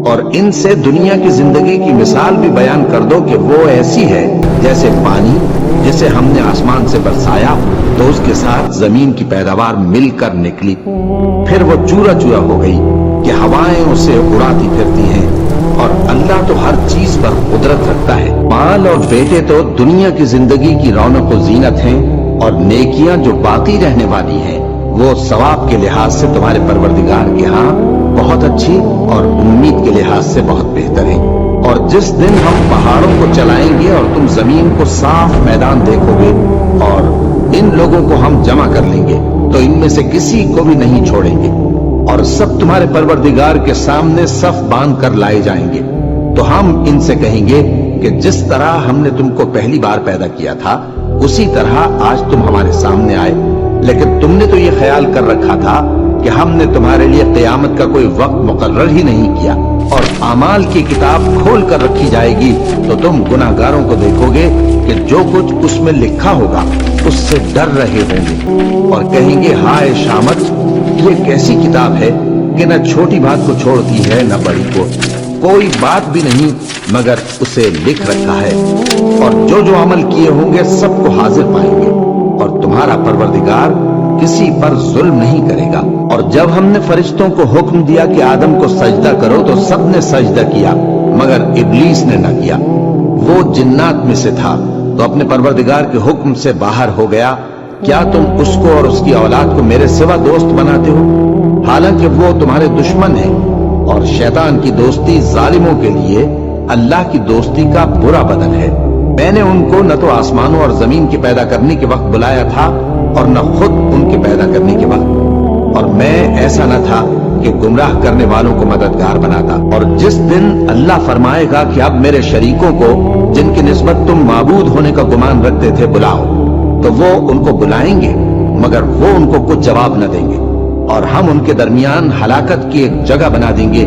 اور ان سے دنیا کی زندگی کی مثال بھی بیان کر دو کہ وہ ایسی ہے جیسے پانی جسے ہم نے آسمان سے برسایا تو اس کے ساتھ زمین کی پیداوار مل کر نکلی، پھر وہ چورا چورا ہو گئی کہ ہوائیں اسے اڑاتی پھرتی ہیں، اور اللہ تو ہر چیز پر قدرت رکھتا ہے۔ مال اور بیٹے تو دنیا کی زندگی کی رونق و زینت ہیں، اور نیکیاں جو باقی رہنے والی ہیں وہ ثواب کے لحاظ سے تمہارے پروردگار کے ہاں بہت اچھی اور امید کے لحاظ سے بہت بہتر ہے۔ اور جس دن ہم پہاڑوں کو چلائیں گے اور تم زمین کو صاف میدان دیکھو گے اور ان لوگوں کو ہم جمع کر لیں گے تو ان میں سے کسی کو بھی نہیں چھوڑیں گے، اور سب تمہارے پروردگار کے سامنے صف باندھ کر لائے جائیں گے، تو ہم ان سے کہیں گے کہ جس طرح ہم نے تم کو پہلی بار پیدا کیا تھا اسی طرح آج تم ہمارے سامنے آئے، لیکن تم نے تو یہ خیال کر رکھا تھا کہ ہم نے تمہارے لیے قیامت کا کوئی وقت مقرر ہی نہیں کیا، اور اعمال کی کتاب کھول کر رکھی جائے گی تو تم گناہگاروں کو دیکھو گے کہ جو کچھ اس میں لکھا ہوگا اس سے ڈر رہے ہوں گے، اور کہیں گے ہائے شامت، یہ کیسی کتاب ہے کہ نہ چھوٹی بات کو چھوڑتی ہے نہ بڑی کو، کوئی بات بھی نہیں مگر اسے لکھ رکھا ہے، اور جو جو عمل کیے ہوں گے سب کو حاضر پائیں گے، اور تمہارا پروردگار کسی پر ظلم نہیں کرے گا۔ اور جب ہم نے فرشتوں کو حکم دیا کہ آدم کو سجدہ کرو تو سب نے سجدہ کیا مگر ابلیس نے نہ کیا، وہ جنات میں سے تھا تو اپنے پروردگار کے حکم سے باہر ہو گیا۔ کیا تم اس کو اور اس کی اولاد کو میرے سوا دوست بناتے ہو، حالانکہ وہ تمہارے دشمن ہیں، اور شیطان کی دوستی ظالموں کے لیے اللہ کی دوستی کا برا بدل ہے۔ میں نے ان کو نہ تو آسمانوں اور زمین کے پیدا کرنے کے وقت بلایا تھا اور نہ خود ان کے پیدا کرنے کے وقت، اور میں ایسا نہ تھا کہ گمراہ کرنے والوں کو مددگار بناتا۔ اور جس دن اللہ فرمائے گا کہ اب میرے شریکوں کو جن کی نسبت تم معبود ہونے کا گمان رکھتے تھے بلاؤ، تو وہ ان کو بلائیں گے مگر وہ ان کو کچھ جواب نہ دیں گے، اور ہم ان کے درمیان ہلاکت کی ایک جگہ بنا دیں گے،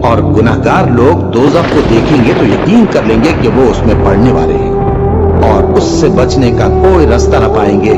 اور گناہگار لوگ دوزخ کو دیکھیں گے تو یقین کر لیں گے کہ وہ اس میں پڑنے والے ہیں، اور اس سے بچنے کا کوئی راستہ نہ پائیں گے